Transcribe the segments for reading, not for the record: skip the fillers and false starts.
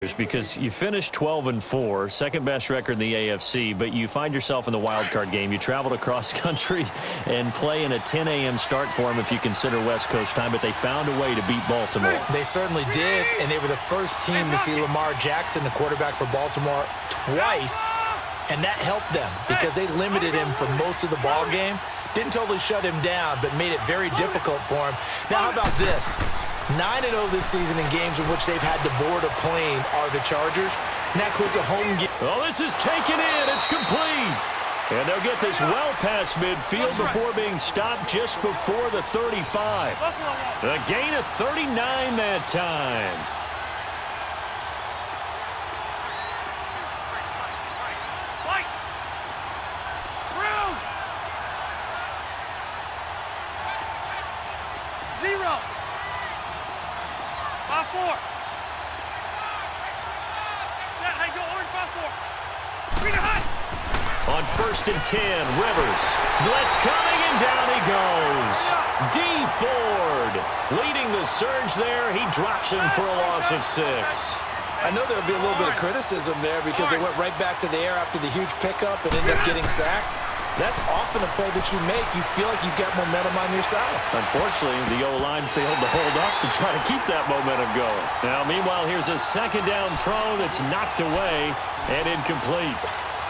Because you finished 12-4, second best record in the AFC, but you find yourself in the wild card game. You traveled across country and play in a 10 a.m. start for them if you consider West Coast time, but they found a way to beat Baltimore. They certainly did, and they were the first team to see Lamar Jackson, the quarterback for Baltimore, twice, and that helped them because they limited him for most of the ball game. Didn't totally shut him down, but made it very difficult for him. Now, how about this? 9-0 this season in games in which they've had to board a plane are the Chargers, and that includes a home game. Oh, this is taken in. It's complete. And they'll get this well past midfield before being stopped just before the 35. A gain of 39 that time. On 1st and 10, Rivers. Blitz coming, and down he goes. D. Ford leading the surge there. He drops him for a loss of 6. I know there'll be a little bit of criticism there because they went right back to the air after the huge pickup and ended up getting sacked. That's often a play that you make. You feel like you've got momentum on your side. Unfortunately, the O-line failed to hold up to try to keep that momentum going. Now, meanwhile, here's a second down throw that's knocked away and incomplete.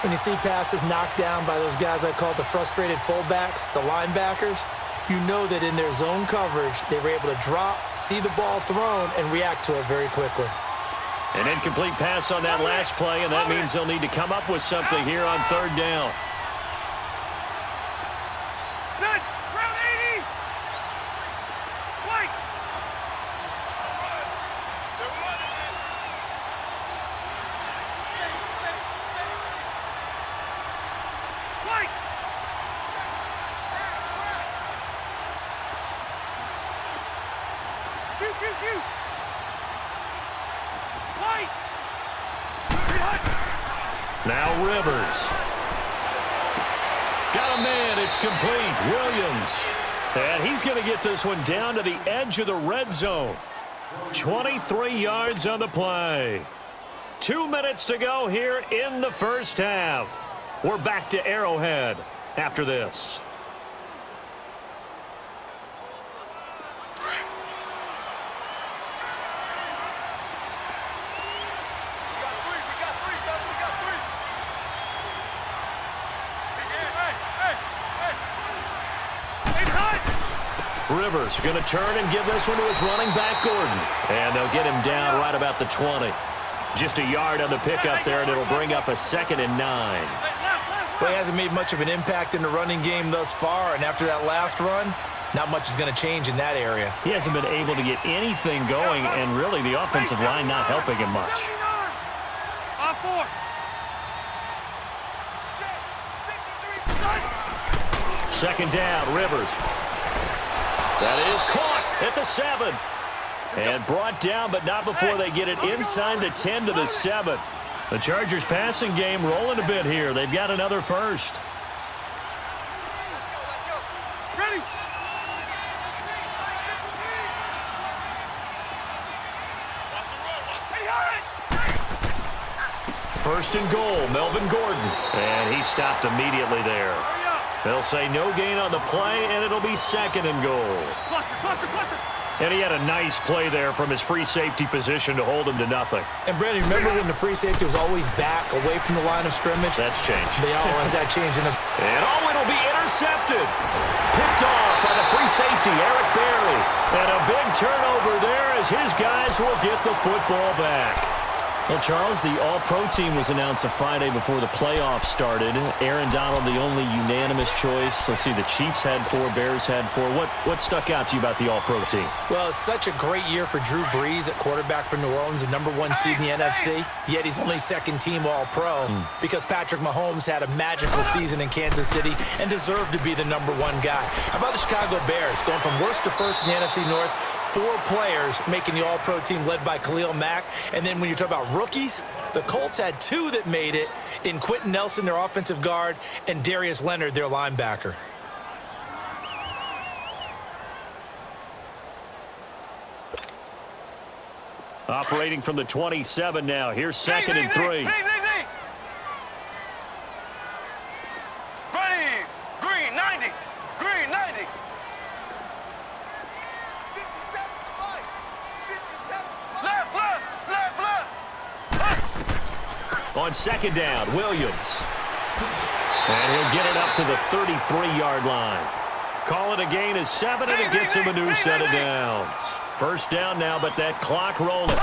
When you see passes knocked down by those guys I call the frustrated fullbacks, the linebackers, you know that in their zone coverage, they were able to drop, see the ball thrown, and react to it very quickly. An incomplete pass on that last play, and that means they'll need to come up with something here on 3rd down. Now Rivers. Got a man. It's complete. Williams. And he's going to get this one down to the edge of the red zone. 23 yards on the play. 2 minutes to go here in the first half. We're back to Arrowhead after this. Rivers going to turn and give this one to his running back, Gordon. And they'll get him down right about the 20. Just a yard on the pickup there, and it'll bring up a 2nd and 9. Well, he hasn't made much of an impact in the running game thus far, and after that last run, not much is going to change in that area. He hasn't been able to get anything going, and really the offensive line not helping him much. Second down, Rivers. That is caught at the 7. And brought down, but not before they get it inside the 10 to the 7. The Chargers passing game rolling a bit here. They've got another first. Ready. 1st and goal, Melvin Gordon. And he stopped immediately there. They'll say no gain on the play, and it'll be 2nd and goal. Cluster. And he had a nice play there from his free safety position to hold him to nothing. And, Brandon, remember when the free safety was always back away from the line of scrimmage? That's changed. They always that change in the... And it'll be intercepted. Picked off by the free safety, Eric Berry. And a big turnover there as his guys will get the football back. Well, Charles, the All-Pro team was announced a Friday before the playoffs started. Aaron Donald, the only unanimous choice. Let's see, the Chiefs had 4, Bears had 4. What stuck out to you about the All-Pro team? Well, it's such a great year for Drew Brees at quarterback for New Orleans, the #1 seed in the NFC. Yet he's only 2nd team All-Pro because Patrick Mahomes had a magical season in Kansas City and deserved to be the #1 guy. How about the Chicago Bears going from worst to first in the NFC North? 4 players making the All-Pro team led by Khalil Mack. And then when you talk about rookies, the Colts had 2 that made it in Quentin Nelson, their offensive guard, and Darius Leonard, their linebacker. Operating from the 27 now. Here's second and 3. Ready. Green 90. Green 90. 57, right. 57, left. On second down, Williams. And he'll get it up to the 33-yard line. Call it a gain of 7, and it gets him a new set of downs. First down now, but that clock rolling.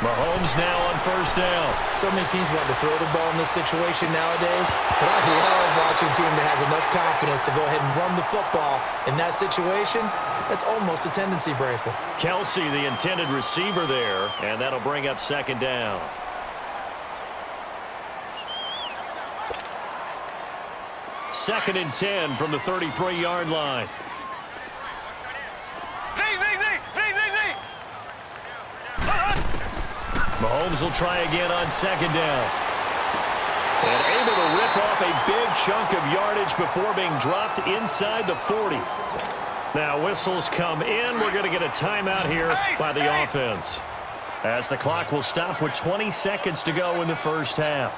Mahomes now on first down. So many teams want to throw the ball in this situation nowadays, but I love watching a team that has enough confidence to go ahead and run the football. In that situation, that's almost a tendency breaker. Kelsey, the intended receiver there, and that'll bring up second down. Second and 10 from the 33-yard line. Mahomes will try again on second down. And able to rip off a big chunk of yardage before being dropped inside the 40. Now whistles come in. We're going to get a timeout here by the offense, as the clock will stop with 20 seconds to go in the first half.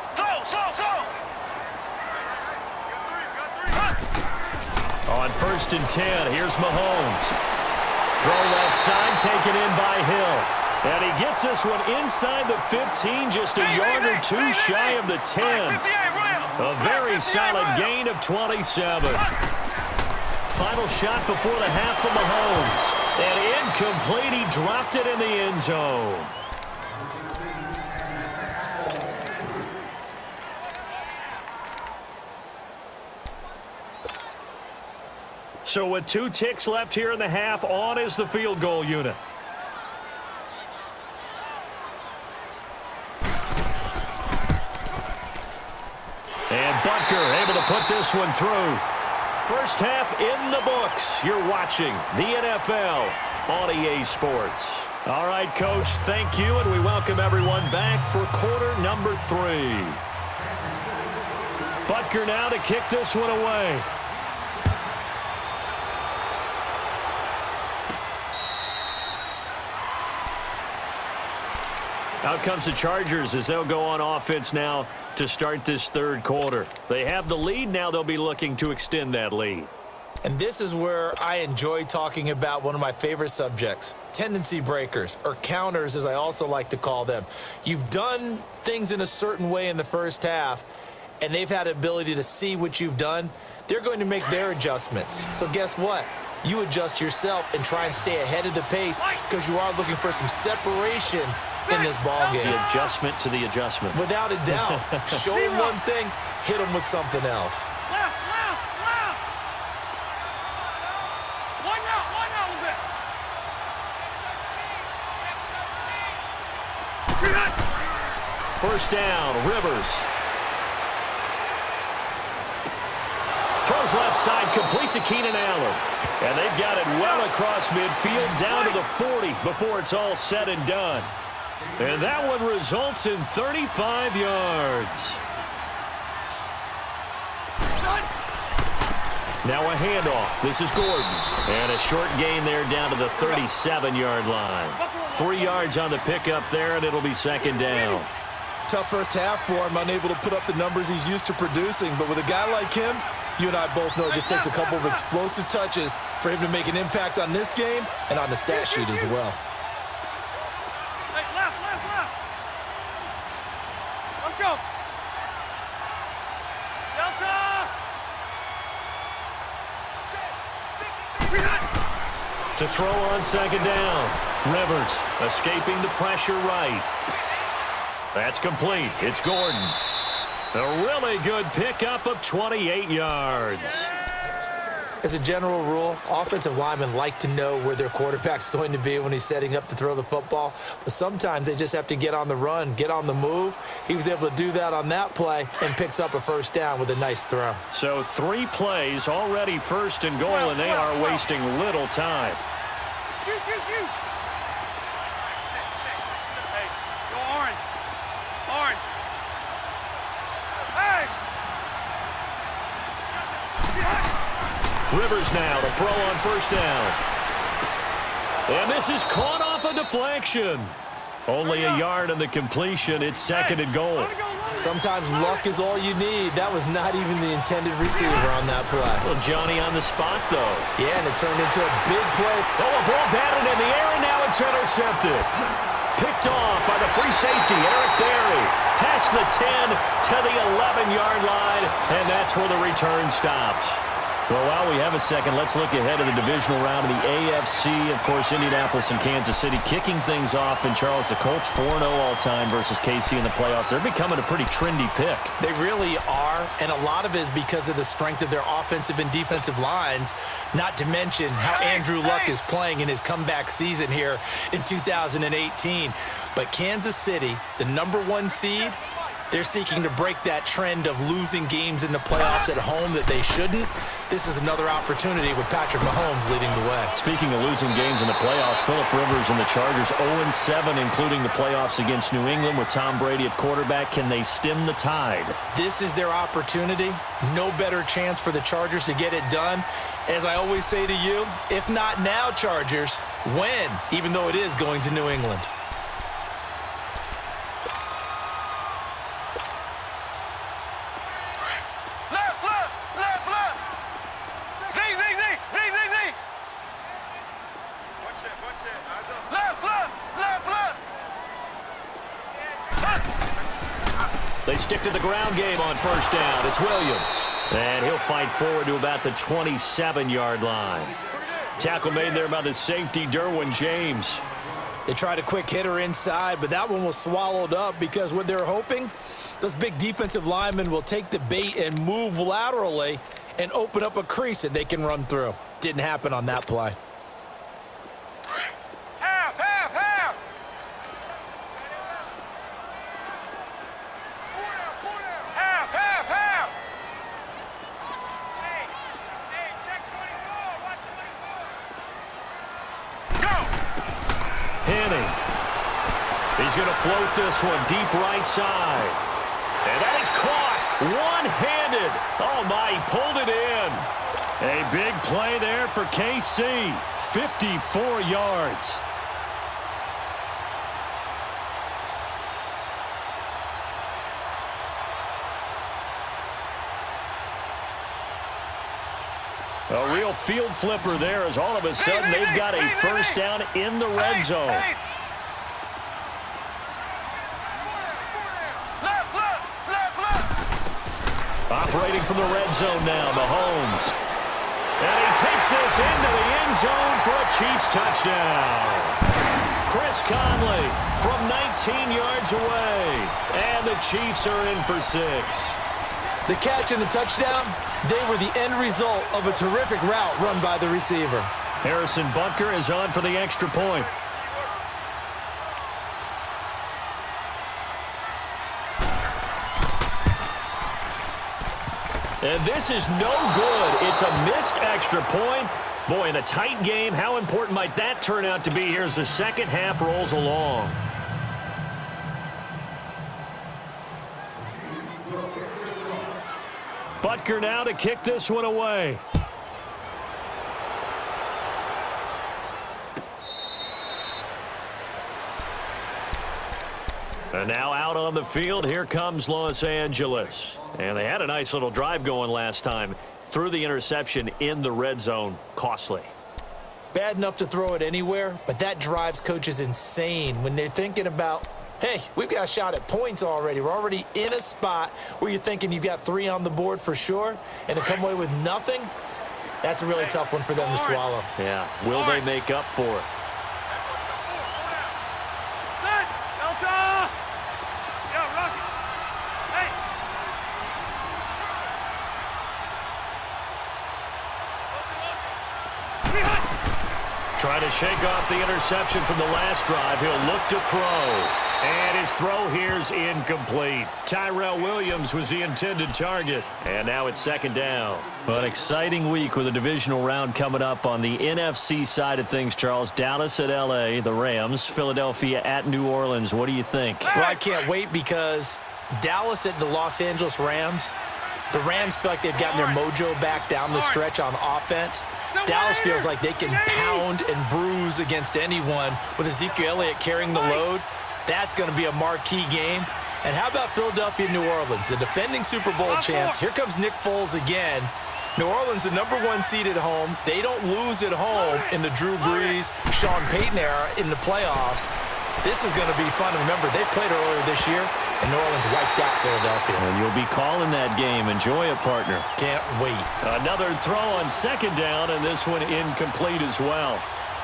On first and 10, here's Mahomes. Throw left side, taken in by Hill. And he gets this one inside the 15, just a yard or two shy of the 10. A very solid gain of 27. Final shot before the half from Mahomes. And incomplete, he dropped it in the end zone. So with 2 ticks left here in the half, on is the field goal unit. And Butker able to put this one through. First half in the books. You're watching the NFL on EA Sports. All right, Coach, thank you, and we welcome everyone back for quarter number 3. Butker now to kick this one away. Out comes the Chargers as they'll go on offense now to start this third quarter. They have the lead. Now they'll be looking to extend that lead. And this is where I enjoy talking about one of my favorite subjects, tendency breakers, or counters as I also like to call them. You've done things in a certain way in the first half, and they've had the ability to see what you've done. They're going to make their adjustments. So guess what? You adjust yourself and try and stay ahead of the pace because you are looking for some separation in this ball game. The adjustment to the adjustment. Without a doubt. Show them one thing, hit them with something else. Left. One out a bit. First down, Rivers. Throws left side, complete to Keenan Allen. And they've got it well across midfield, down to the 40 before it's all said and done. And that one results in 35 yards. Now a handoff. This is Gordon. And a short gain there down to the 37-yard line. 3 yards on the pickup there, and it'll be second down. Tough first half for him, unable to put up the numbers he's used to producing. But with a guy like him, you and I both know it just takes a couple of explosive touches for him to make an impact on this game and on the stat sheet as well. Hey, left. Let's go. Delta. To throw on second down. Rivers escaping the pressure right. That's complete. It's Gordon. A really good pickup of 28 yards. As a general rule, offensive linemen like to know where their quarterback's going to be when he's setting up to throw the football. But sometimes they just have to get on the run, get on the move. He was able to do that on that play and picks up a first down with a nice throw. So 3 plays, already first and goal, and they are wasting little time. Hey, go orange. Hey! Rivers now to throw on first down. And this is caught off the deflection. Only a yard on the completion. It's second and goal. Sometimes luck is all you need. That was not even the intended receiver on that play. Well, Johnny on the spot, though. Yeah, and it turned into a big play. Oh, a ball batted in the air, and now it's intercepted. Picked off by the free safety, Eric Berry. Past the 10 to the 11-yard line, and that's where the return stops. Well, while we have a second, let's look ahead of the divisional round of the AFC. Of course, Indianapolis and Kansas City kicking things off. And, Charles, the Colts 4-0 all-time versus KC in the playoffs. They're becoming a pretty trendy pick. They really are, and a lot of it is because of the strength of their offensive and defensive lines, not to mention how Andrew Luck is playing in his comeback season here in 2018. But Kansas City, the #1 seed, they're seeking to break that trend of losing games in the playoffs at home that they shouldn't. This is another opportunity with Patrick Mahomes leading the way. Speaking of losing games in the playoffs, Phillip Rivers and the Chargers 0-7, including the playoffs against New England with Tom Brady at quarterback. Can they stem the tide? This is their opportunity. No better chance for the Chargers to get it done. As I always say to you, if not now, Chargers, when? Even though it is going to New England. They stick to the ground game on first down. It's Williams. And he'll fight forward to about the 27-yard line. Tackle made there by the safety, Derwin James. They tried a quick hitter inside, but that one was swallowed up because what they're hoping, those big defensive linemen will take the bait and move laterally and open up a crease that they can run through. Didn't happen on that play. He's going to float this one deep right side. And that is caught one-handed. Oh, my, he pulled it in. A big play there for KC. 54 yards. A real field flipper there as all of a sudden they've got a first down in the red zone. Operating from the red zone now, Mahomes. And he takes this into the end zone for a Chiefs touchdown. Chris Conley from 19 yards away. And the Chiefs are in for 6. The catch and the touchdown, they were the end result of a terrific route run by the receiver. Harrison Butker is on for the extra point. And this is no good. It's a missed extra point. Boy, in a tight game, how important might that turn out to be here as the second half rolls along? Butker now to kick this one away. And now out on the field, here comes Los Angeles. And they had a nice little drive going last time. Threw the interception in the red zone. Costly. Bad enough to throw it anywhere, but that drives coaches insane when they're thinking about, hey, we've got a shot at points already. We're already in a spot where you're thinking you've got 3 on the board for sure, and to come away with nothing, that's a really tough one for them to swallow. Yeah, will they make up for it? Trying to shake off the interception from the last drive. He'll look to throw. And his throw here's incomplete. Tyrell Williams was the intended target. And now it's second down. Well, an exciting week with a divisional round coming up on the NFC side of things, Charles. Dallas at L.A., the Rams. Philadelphia at New Orleans. What do you think? Well, I can't wait because Dallas at the Los Angeles Rams. The Rams feel like they've gotten their mojo back down the stretch on offense. Dallas feels like they can pound and bruise against anyone with Ezekiel Elliott carrying the load. That's going to be a marquee game. And how about Philadelphia and New Orleans, the defending Super Bowl champs? Here comes Nick Foles again. New Orleans, the #1 seed at home. They don't lose at home in the Drew Brees, Sean Payton era in the playoffs. This is going to be fun. Remember, they played earlier this year, and New Orleans wiped out Philadelphia. And you'll be calling that game. Enjoy it, partner. Can't wait. Another throw on second down, and this one incomplete as well.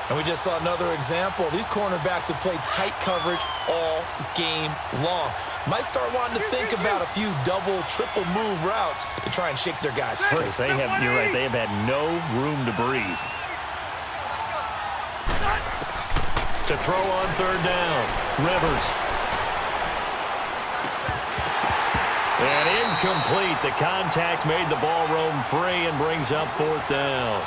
And we just saw another example. These cornerbacks have played tight coverage all game long. Might start wanting to think about a few double, triple move routes to try and shake their guys free. You're right, they have had no room to breathe. To throw on third down, Rivers. And incomplete. The contact made the ball roam free and brings up fourth down.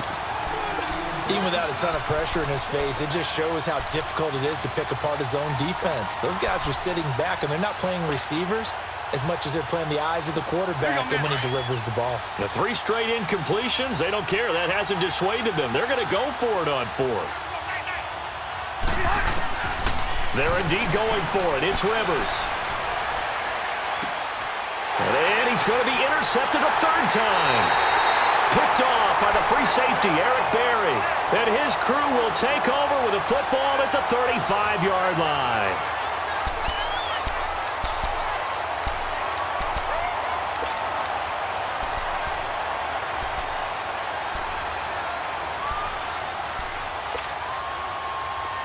Even without a ton of pressure in his face, it just shows how difficult it is to pick apart his own defense. Those guys are sitting back, and they're not playing receivers as much as they're playing the eyes of the quarterback and when he delivers the ball. The 3 straight incompletions, they don't care. That hasn't dissuaded them. They're going to go for it on fourth. They're indeed going for it. It's Rivers. And he's going to be intercepted a third time. Picked off by the free safety, Eric Berry. And his crew will take over with a football at the 35-yard line.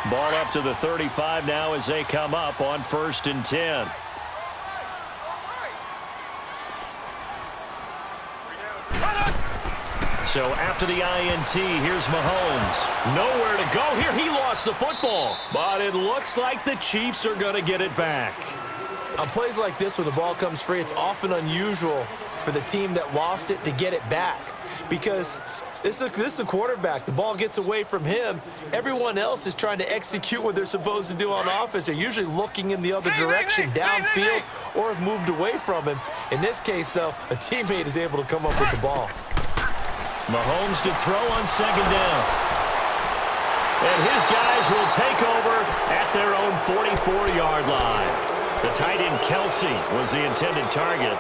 Ball up to the 35 now as they come up on 1st and 10. So after the INT, here's Mahomes. Nowhere to go here. He lost the football. But it looks like the Chiefs are going to get it back. On plays like this where the ball comes free, it's often unusual for the team that lost it to get it back. Because this is the quarterback. The ball gets away from him. Everyone else is trying to execute what they're supposed to do on offense. They're usually looking in the other direction, downfield, or have moved away from him. In this case, though, a teammate is able to come up with the ball. Mahomes to throw on second down. And his guys will take over at their own 44-yard line. The tight end Kelsey was the intended target.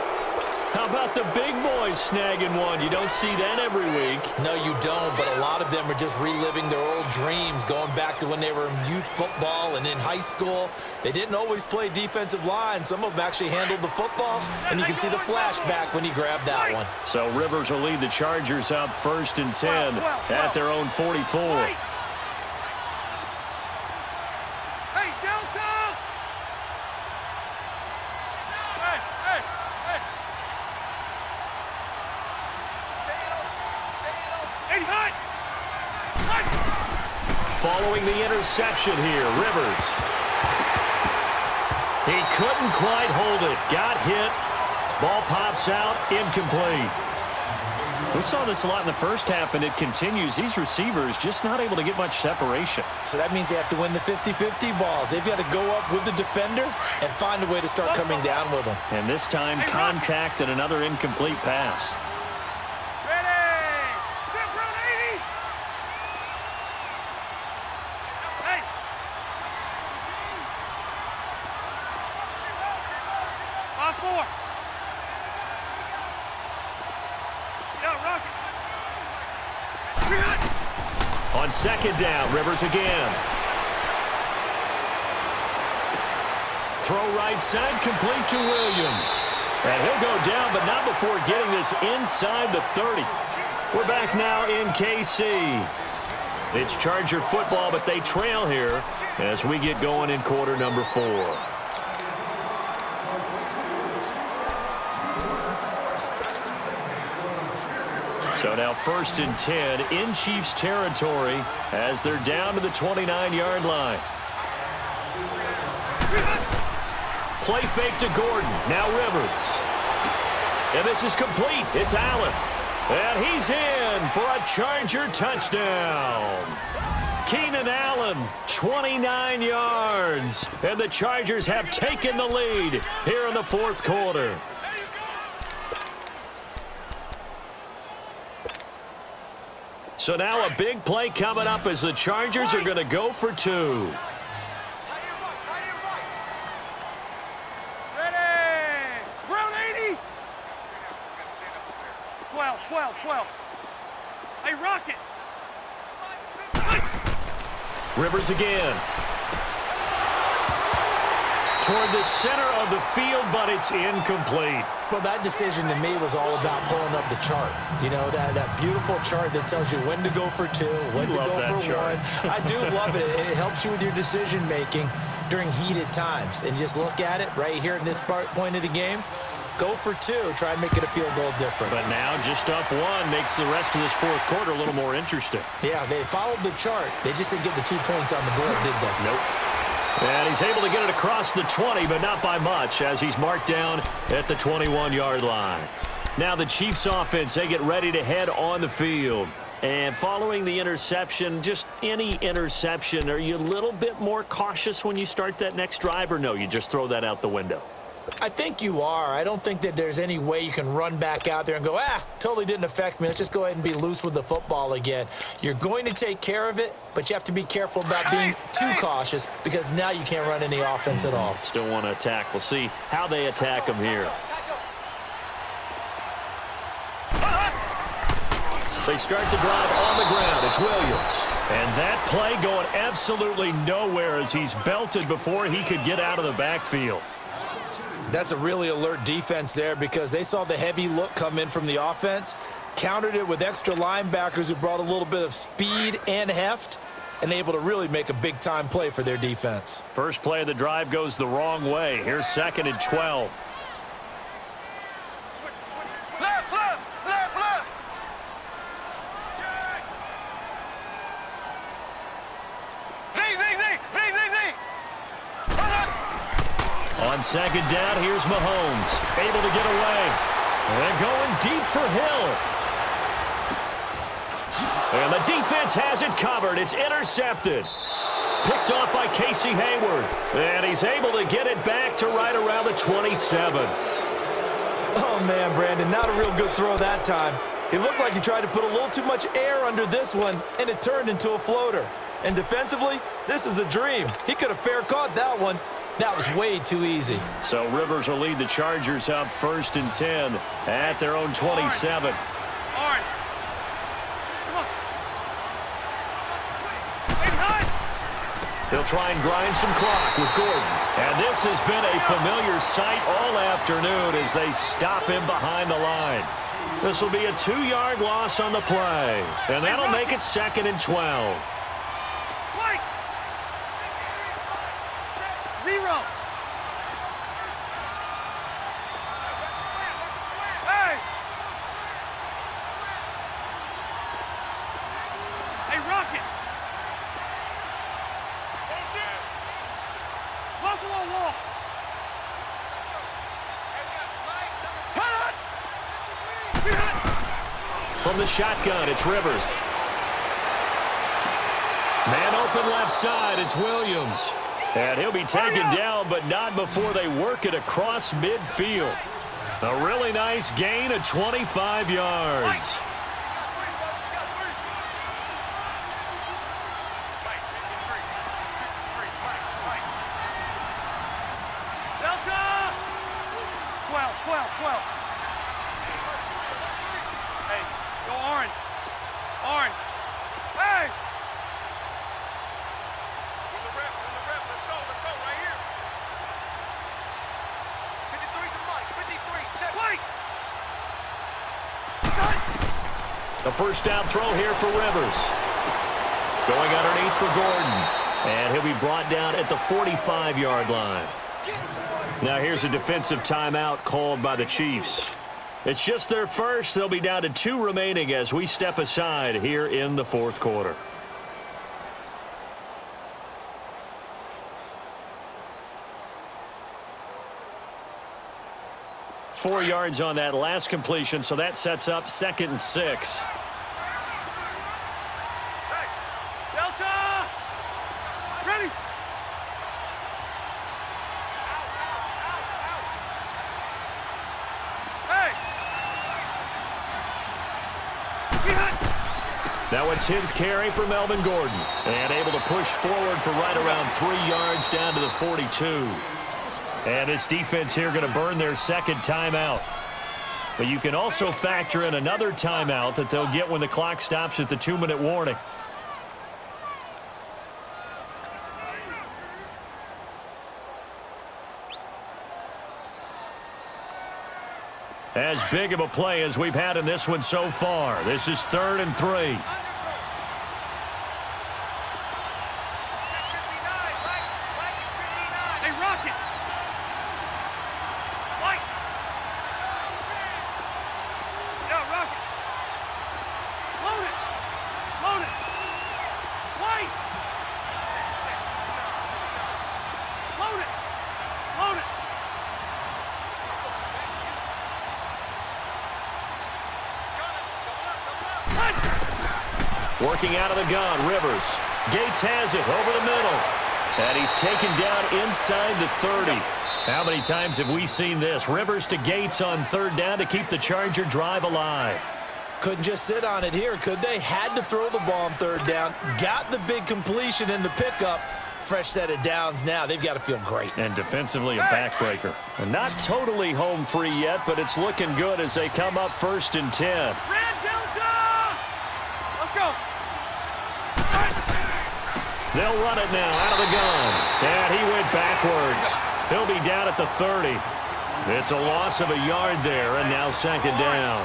How about the big boys snagging one? You don't see that every week. No, you don't, but a lot of them are just reliving their old dreams, going back to when they were in youth football and in high school. They didn't always play defensive line. Some of them actually handled the football, and you can see the flashback when he grabbed that one. So Rivers will lead the Chargers up 1st and 10 at their own 44. Following the interception here, Rivers. He couldn't quite hold it. Got hit. Ball pops out. Incomplete. We saw this a lot in the first half, and it continues. These receivers just not able to get much separation. So that means they have to win the 50-50 balls. They've got to go up with the defender and find a way to start coming down with them. And this time, contact and another incomplete pass. On second down, Rivers again. Throw right side, complete to Williams. And he'll go down, but not before getting this inside the 30. We're back now in KC. It's Charger football, but they trail here as we get going in quarter number 4. So now 1st and 10 in Chiefs territory as they're down to the 29-yard line. Play fake to Gordon. Now Rivers. And this is complete. It's Allen. And he's in for a Charger touchdown. Keenan Allen, 29 yards. And the Chargers have taken the lead here in the 4th quarter. So now a big play coming up as the Chargers are going to go for 2. Ready. Ground 80. 12. Hey, Rocket. Rivers again. Toward the center of the field, but it's incomplete. Well, that decision to me was all about pulling up the chart. You know, that beautiful chart that tells you when to go for 2, when to go for 1. I do love it. It helps you with your decision-making during heated times. And just look at it right here in this point of the game. Go for 2. Try and make it a field goal difference. But now just up 1 makes the rest of this fourth quarter a little more interesting. Yeah, they followed the chart. They just didn't get the 2 points on the board, did they? Nope. And he's able to get it across the 20, but not by much, as he's marked down at the 21-yard line. Now the Chiefs offense, they get ready to head on the field. And following the interception, just any interception, are you a little bit more cautious when you start that next drive, or no, you just throw that out the window? I think you are. I don't think that there's any way you can run back out there and go, totally didn't affect me. Let's just go ahead and be loose with the football again. You're going to take care of it, but you have to be careful about being too cautious because now you can't run any offense at all. Still want to attack. We'll see how they attack them here. They start the drive on the ground. It's Williams. And that play going absolutely nowhere as he's belted before he could get out of the backfield. That's a really alert defense there because they saw the heavy look come in from the offense, countered it with extra linebackers who brought a little bit of speed and heft, and able to really make a big-time play for their defense. First play of the drive goes the wrong way. Here's 2nd and 12. Left. On 2nd down, here's Mahomes. Able to get away. And going deep for Hill. And the defense has it covered. It's intercepted. Picked off by Casey Hayward. And he's able to get it back to right around the 27. Oh, man, Brandon, not a real good throw that time. He looked like he tried to put a little too much air under this one, and it turned into a floater. And defensively, this is a dream. He could have fair caught that one. That was way too easy. So Rivers will lead the Chargers up 1st and 10 at their own 27. Orange. Come on. Hey, hot. He'll try and grind some clock with Gordon. And this has been a familiar sight all afternoon as they stop him behind the line. This will be a 2-yard loss on the play. And that'll make it 2nd and 12. White. 0. Hey. Hey, Rocket. Buffalo Wall. From the shotgun, it's Rivers. Man open left side, it's Williams. And he'll be taken down, but not before they work it across midfield. A really nice gain of 25 yards. Delta. 12. Hey, go orange. Orange. Hey. Let's go right here. 53 to Mike. 53. Check. White. A first down throw here for Rivers. Going underneath for Gordon. And he'll be brought down at the 45-yard line. Now here's a defensive timeout called by the Chiefs. It's just their first. They'll be down to 2 remaining as we step aside here in the fourth quarter. Four yards on that last completion, so that sets up 2nd and 6. Delta. Ready. Hey. Now a 10th carry for Melvin Gordon. And able to push forward for right around 3 yards down to the 42. And this defense here going to burn their second timeout. But you can also factor in another timeout that they'll get when the clock stops at the 2-minute warning. As big of a play as we've had in this one so far. This is 3rd and 3. Hey, Rocket! White! Yeah, Rocket! Load it! Load it! White! Load it! Load it! Working out of the gun, Rivers. Gates has it over the middle. And he's taken down inside the 30. How many times have we seen this? Rivers to Gates on 3rd down to keep the Charger drive alive. Couldn't just sit on it here, could they? Had to throw the ball on 3rd down. Got the big completion in the pickup. Fresh set of downs now. They've got to feel great. And defensively a backbreaker. And not totally home free yet, but it's looking good as they come up 1st and 10. Red Delta! Let's go! They'll run it now out of the gun. And he went backwards. He'll be down at the 30. It's a loss of a yard there, and now 2nd down.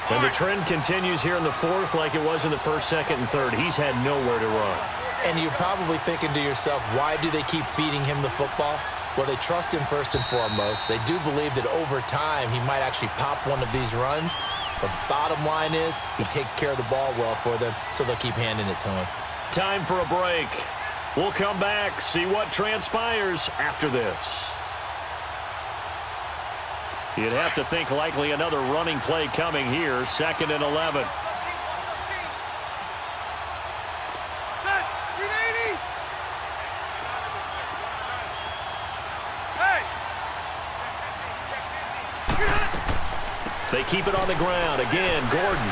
And the trend continues here in the 4th like it was in the 1st, 2nd, and 3rd. He's had nowhere to run. And you're probably thinking to yourself, why do they keep feeding him the football? Well, they trust him first and foremost. They do believe that over time he might actually pop one of these runs. The bottom line is he takes care of the ball well for them, so they'll keep handing it to him. Time for a break. We'll come back, see what transpires after this. You'd have to think likely another running play coming here, 2nd and 11. Set! 380! Hey! They keep it on the ground. Again, Gordon.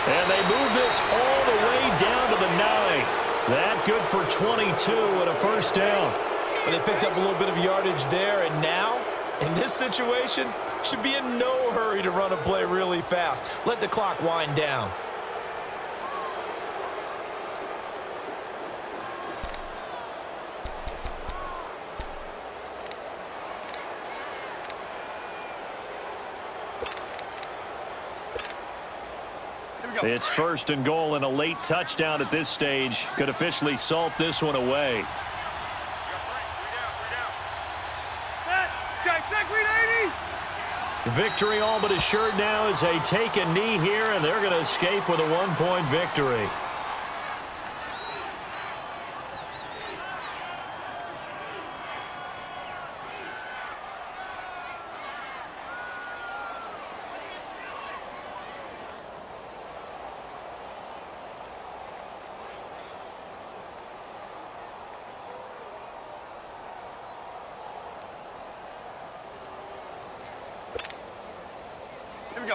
And they move this all the way down to the 9. That good for 22 and a 1st down. And they picked up a little bit of yardage there, and now, in this situation, should be in no hurry to run a play really fast. Let the clock wind down. It's 1st and goal, and a late touchdown at this stage could officially salt this one away. Set! Guys, set! 380! Victory all but assured now as they take a knee here, and they're going to escape with a 1-point victory.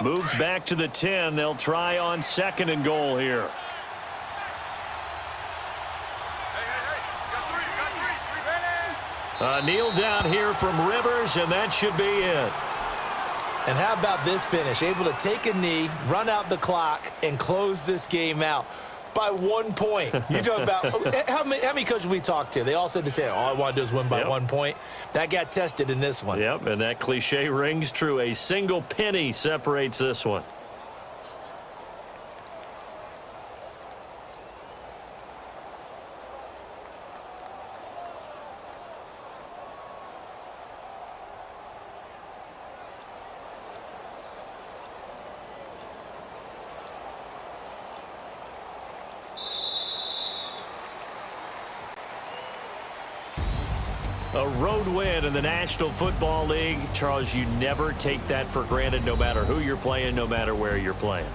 Moved back to the 10. They'll try on 2nd and goal here. A kneel down here from Rivers, and that should be it. And how about this finish? Able to take a knee, run out the clock, and close this game out by 1 point. You talk about how many coaches we talked to? They all said the same. All I want to do is win by 1 point. That got tested in this one. Yep, and that cliche rings true. A single penny separates this one. A road win in the National Football League. Charles, you never take that for granted, no matter who you're playing, no matter where you're playing.